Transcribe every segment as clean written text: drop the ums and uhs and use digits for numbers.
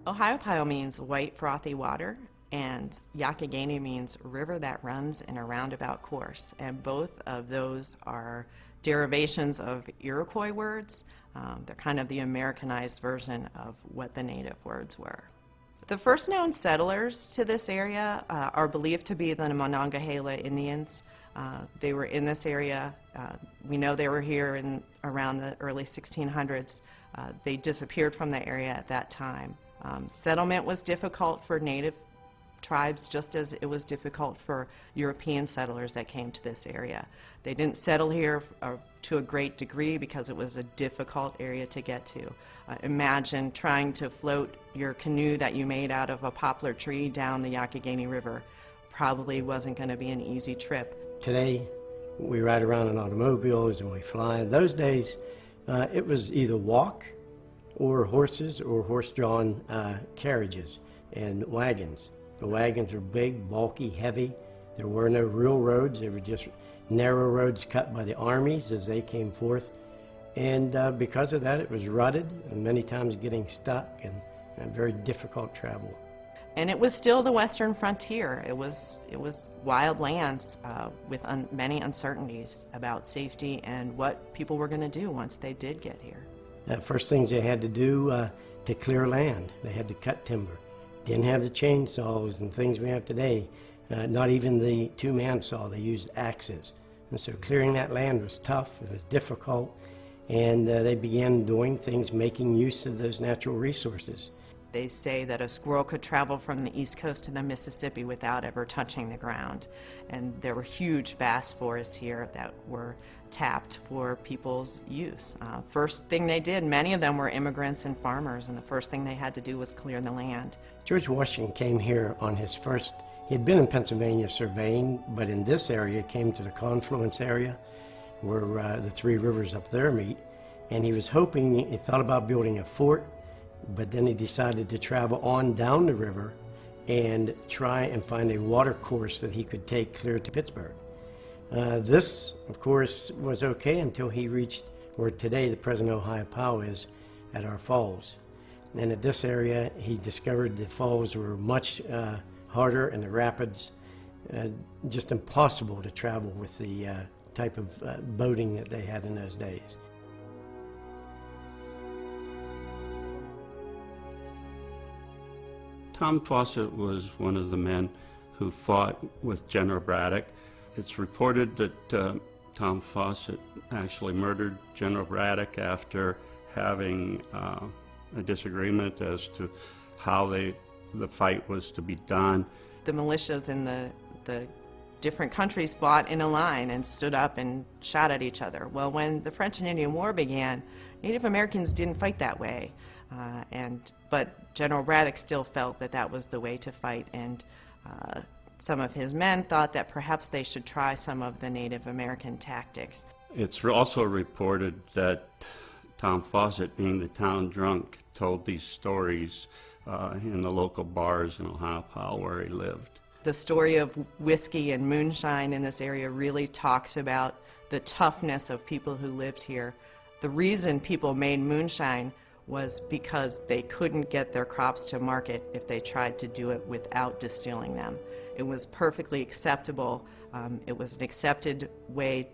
Ohiopyle means white frothy water, and Yakagani means river that runs in a roundabout course. And both of those are derivations of Iroquois words. They're kind of the Americanized version of what the native words were. The first known settlers to this area are believed to be the Monongahela Indians. They were in this area. We know they were here in around the early 1600s. They disappeared from the area at that time. Settlement was difficult for native tribes just as it was difficult for European settlers that came to this area. They didn't settle here to a great degree because it was a difficult area to get to. Imagine trying to float your canoe that you made out of a poplar tree down the Yakagani River. Probably wasn't going to be an easy trip. Today we ride around in automobiles and we fly. In those days it was either walk or horses or horse-drawn carriages and wagons. The wagons were big, bulky, heavy. There were no real roads. They were just narrow roads cut by the armies as they came forth. And because of that, it was rutted and many times getting stuck and very difficult travel. And it was still the western frontier. It was wild lands with many uncertainties about safety and what people were going to do once they did get here. First things they had to do to clear land, they had to cut timber. Didn't have the chainsaws and things we have today, not even the two-man saw. They used axes. And so clearing that land was tough, it was difficult, and they began doing things, making use of those natural resources. They say that a squirrel could travel from the East Coast to the Mississippi without ever touching the ground. And there were huge, vast forests here that were tapped for people's use. First thing they did, many of them were immigrants and farmers, and the first thing they had to do was clear the land. George Washington came here on his first, he had been in Pennsylvania surveying, but in this area came to the confluence area where the three rivers up there meet, and he was hoping, he thought about building a fort, but then he decided to travel on down the river and try and find a water course that he could take clear to Pittsburgh. This, of course, was okay until he reached where today the present Ohiopyle is at our falls. And at this area, he discovered the falls were much harder and the rapids just impossible to travel with the type of boating that they had in those days. Tom Fawcett was one of the men who fought with General Braddock. It's reported that Tom Fawcett actually murdered General Braddock after having a disagreement as to how the fight was to be done. The militias in the different countries fought in a line and stood up and shot at each other. Well, when the French and Indian War began, Native Americans didn't fight that way. But General Braddock still felt that that was the way to fight, and some of his men thought that perhaps they should try some of the Native American tactics. It's also reported that Tom Fawcett, being the town drunk, told these stories in the local bars in Ohiopyle where he lived. The story of whiskey and moonshine in this area really talks about the toughness of people who lived here. The reason people made moonshine was because they couldn't get their crops to market if they tried to do it without distilling them. It was perfectly acceptable. It was an accepted way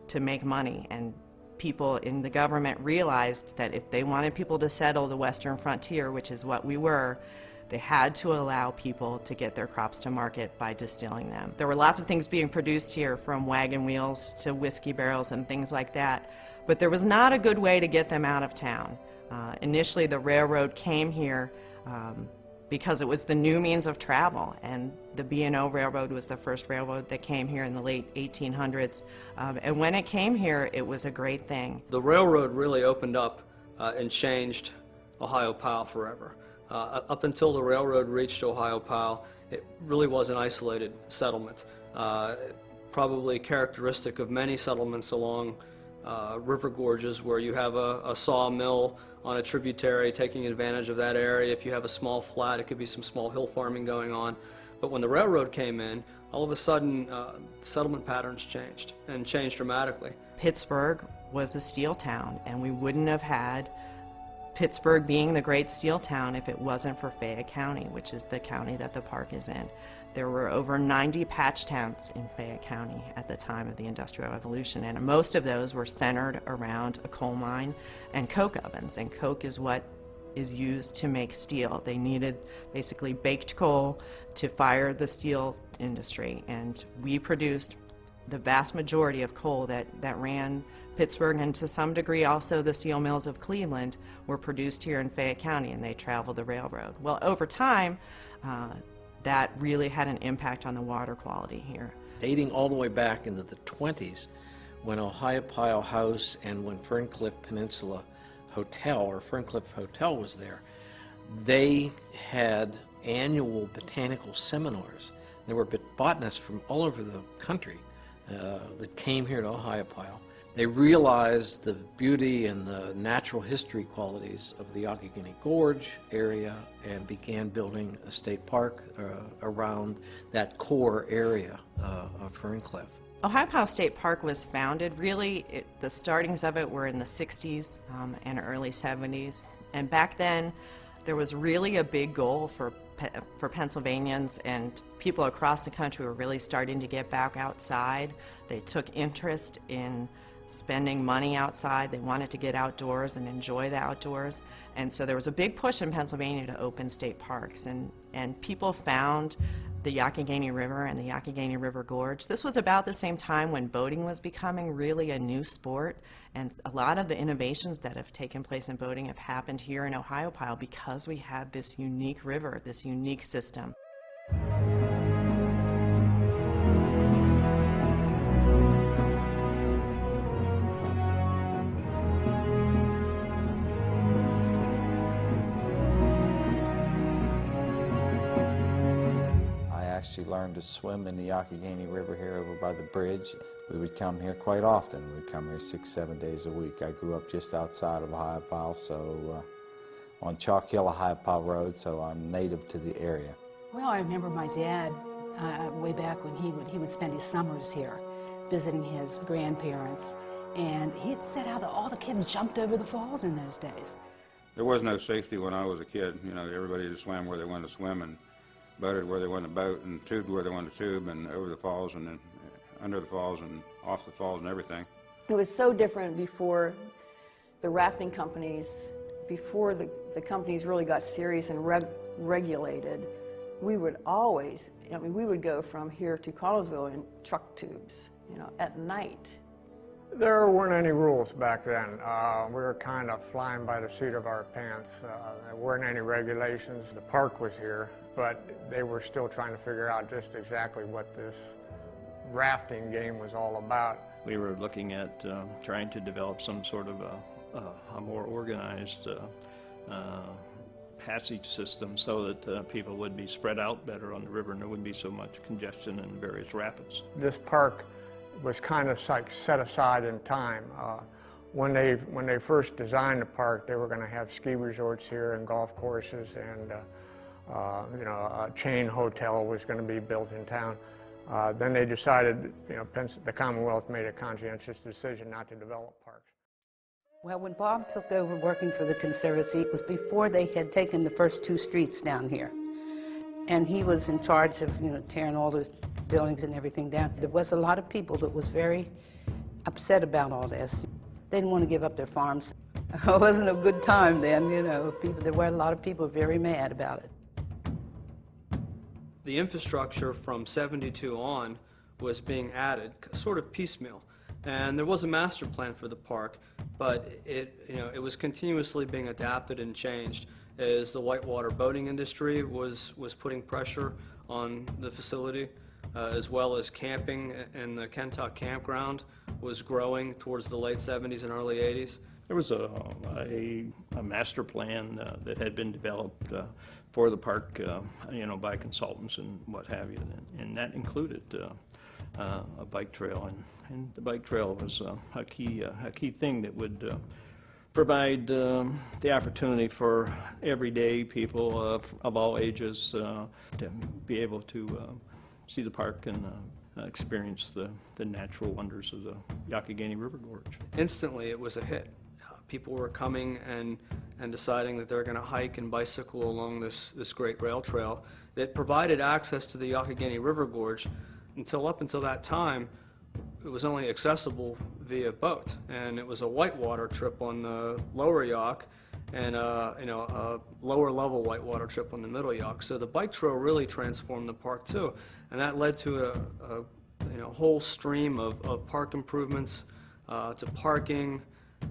to make money, and people in the government realized that if they wanted people to settle the western frontier, which is what we were, they had to allow people to get their crops to market by distilling them. There were lots of things being produced here, from wagon wheels to whiskey barrels and things like that, but there was not a good way to get them out of town. Initially, the railroad came here because it was the new means of travel, and the B&O Railroad was the first railroad that came here in the late 1800s. And when it came here, it was a great thing. The railroad really opened up and changed Ohiopyle forever. Up until the railroad reached Ohiopyle, it really was an isolated settlement, probably characteristic of many settlements along river gorges where you have a sawmill on a tributary taking advantage of that area. If you have a small flat, it could be some small hill farming going on. But when the railroad came in, all of a sudden settlement patterns changed, and changed dramatically. Pittsburgh was a steel town, and we wouldn't have had Pittsburgh being the great steel town if it wasn't for Fayette County, which is the county that the park is in. There were over 90 patch towns in Fayette County at the time of the Industrial Revolution, and most of those were centered around a coal mine and coke ovens, and coke is what is used to make steel. They needed basically baked coal to fire the steel industry, and we produced the vast majority of coal that ran Pittsburgh, and to some degree also the steel mills of Cleveland were produced here in Fayette County, and they traveled the railroad. Well, over time, that really had an impact on the water quality here. Dating all the way back into the 20s, when Ohiopyle House and when Ferncliff Peninsula Hotel, or Ferncliff Hotel, was there, they had annual botanical seminars. There were botanists from all over the country that came here to Ohiopyle. They realized the beauty and the natural history qualities of the Youghiogheny Gorge area and began building a state park around that core area of Ferncliff. Ohiopyle State Park was founded, really, the startings of it were in the 60s and early 70s. And back then, there was really a big goal for Pennsylvanians, and people across the country were really starting to get back outside. They took interest in spending money outside. They wanted to get outdoors and enjoy the outdoors. And so there was a big push in Pennsylvania to open state parks, and people found the Youghiogheny River and the Youghiogheny River Gorge. This was about the same time when boating was becoming really a new sport, and a lot of the innovations that have taken place in boating have happened here in Ohiopyle because we had this unique river, this unique system. I actually learned to swim in the Youghiogheny River here over by the bridge. We would come here quite often. We'd come here 6-7 days a week. I grew up just outside of Ohiopyle, so on Chalk Hill, Ohiopyle Road, so I'm native to the area. Well, I remember my dad way back when he would spend his summers here visiting his grandparents, and he'd said how all the kids jumped over the falls in those days. There was no safety when I was a kid. You know, everybody just swam where they wanted to swim and boated where they wanted to boat and tubed where they wanted to tube, and over the falls and then under the falls and off the falls and everything. It was so different before the rafting companies, before the companies really got serious and regulated. We would always, I mean, we would go from here to Collinsville in truck tubes, you know, at night. There weren't any rules back then. We were kind of flying by the seat of our pants. There weren't any regulations. The park was here, but they were still trying to figure out just exactly what this rafting game was all about. We were looking at trying to develop some sort of a more organized passage system so that people would be spread out better on the river and there wouldn't be so much congestion in various rapids. This park was kind of like set aside in time. When they first designed the park, they were going to have ski resorts here and golf courses, and you know, a chain hotel was going to be built in town. Then they decided, you know, the Commonwealth made a conscientious decision not to develop parks. Well, when Bob took over working for the Conservancy, it was before they had taken the first 2 streets down here. And he was in charge of, you know, tearing all those buildings and everything down. There was a lot of people that was very upset about all this. They didn't want to give up their farms. It wasn't a good time then, you know. There were a lot of people very mad about it. The infrastructure from '72 on was being added, sort of piecemeal. And there was a master plan for the park, but it was continuously being adapted and changed as the whitewater boating industry was putting pressure on the facility, as well as camping and the Kentuck campground was growing towards the late '70s and early '80s. There was a master plan that had been developed for the park, you know, by consultants and what have you, and that included a bike trail, and the bike trail was a key thing that would provide the opportunity for everyday people of all ages to be able to see the park and experience the natural wonders of the Youghiogheny River Gorge. Instantly, it was a hit. People were coming and and deciding that they're going to hike and bicycle along this great rail trail that provided access to the Youghiogheny River Gorge. Up until that time, it was only accessible via boat, and it was a whitewater trip on the lower Yaugh and a lower level whitewater trip on the middle Yaugh. So the bike trail really transformed the park too, and that led to a whole stream of park improvements, to parking,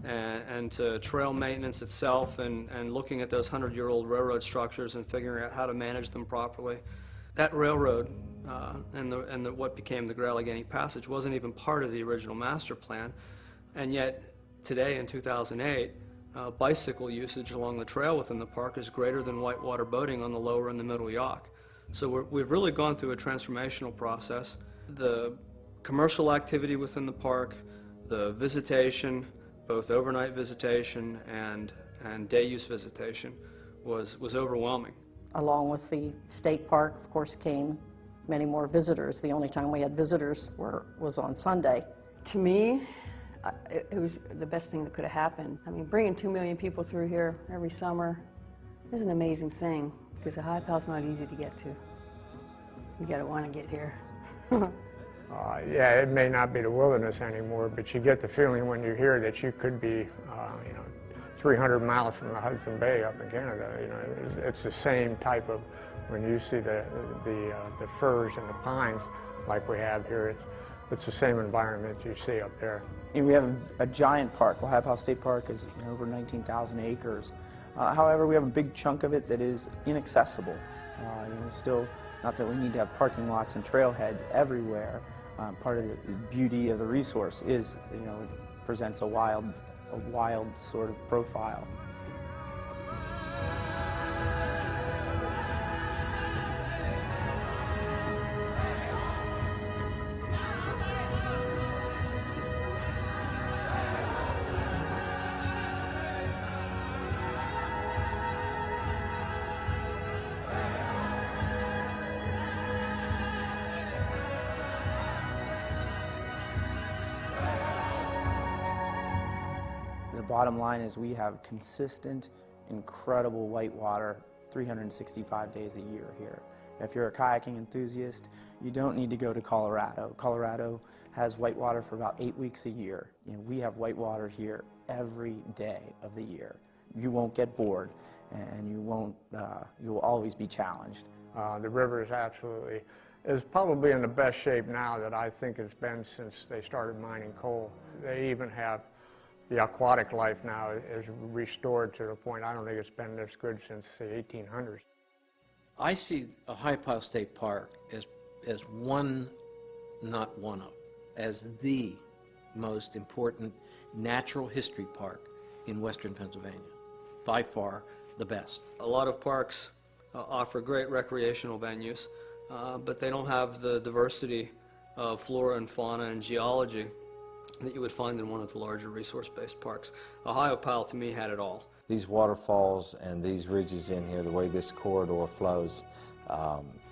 and to trail maintenance itself, and looking at those 100-year-old railroad structures and figuring out how to manage them properly. That railroad and what became the Great-Allegheny Passage wasn't even part of the original master plan, and yet today in 2008, bicycle usage along the trail within the park is greater than whitewater boating on the lower and the middle Yaugh. So we've really gone through a transformational process. The commercial activity within the park, the visitation, both overnight visitation and day use visitation, was overwhelming. Along with the state park, of course, came many more visitors. The only time we had visitors was on Sunday. To me, it was the best thing that could have happened. I mean, bringing 2 million people through here every summer is an amazing thing, because the Ohiopyle's not easy to get to. You gotta want to get here. Yeah, it may not be the wilderness anymore, but you get the feeling when you're here that you could be, 300 miles from the Hudson Bay up in Canada. It's the same type of, when you see the firs and the pines like we have here, it's the same environment you see up there. We have a giant park. Ohiopyle State Park is over 19,000 acres. However, we have a big chunk of it that is inaccessible. Still, not that we need to have parking lots and trailheads everywhere. Part of the beauty of the resource is, it presents a wild sort of profile. The bottom line is we have consistent, incredible whitewater 365 days a year here. If you're a kayaking enthusiast, you don't need to go to Colorado. Colorado has whitewater for about 8 weeks a year. We have whitewater here every day of the year. You won't get bored, and you will always be challenged. The river is probably in the best shape now that I think it's been since they started mining coal. They even have the aquatic life now is restored to the point I don't think it's been this good since the 1800s. I see Ohiopyle State Park as one, not one of, as the most important natural history park in western Pennsylvania. By far the best. A lot of parks offer great recreational venues, but they don't have the diversity of flora and fauna and geology that you would find in one of the larger resource-based parks. Ohiopyle, to me, had it all. These waterfalls and these ridges in here, the way this corridor flows,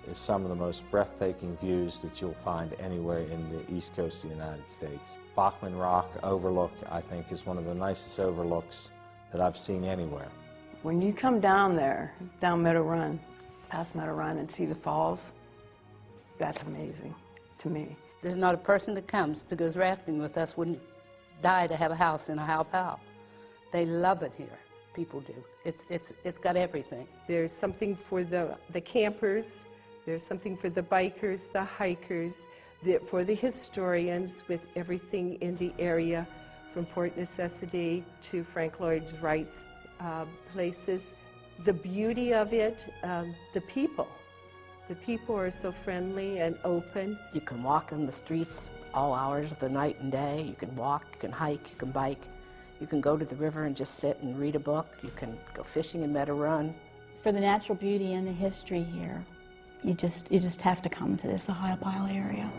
is some of the most breathtaking views that you'll find anywhere in the east coast of the United States. Bachman Rock Overlook, I think, is one of the nicest overlooks that I've seen anywhere. When you come down there, down Meadow Run, past Meadow Run, and see the falls, that's amazing to me. There's not a person that comes that goes rafting with us wouldn't die to have a house in Ohiopyle. They love it here. People do. It's got everything. There's something for the campers. There's something for the bikers, the hikers, for the historians, with everything in the area, from Fort Necessity to Frank Lloyd Wright's places. The beauty of it, the people. The people are so friendly and open. You can walk in the streets all hours of the night and day. You can walk, you can hike, you can bike. You can go to the river and just sit and read a book. You can go fishing in Meadow Run. For the natural beauty and the history here, you just have to come to this Ohiopyle area.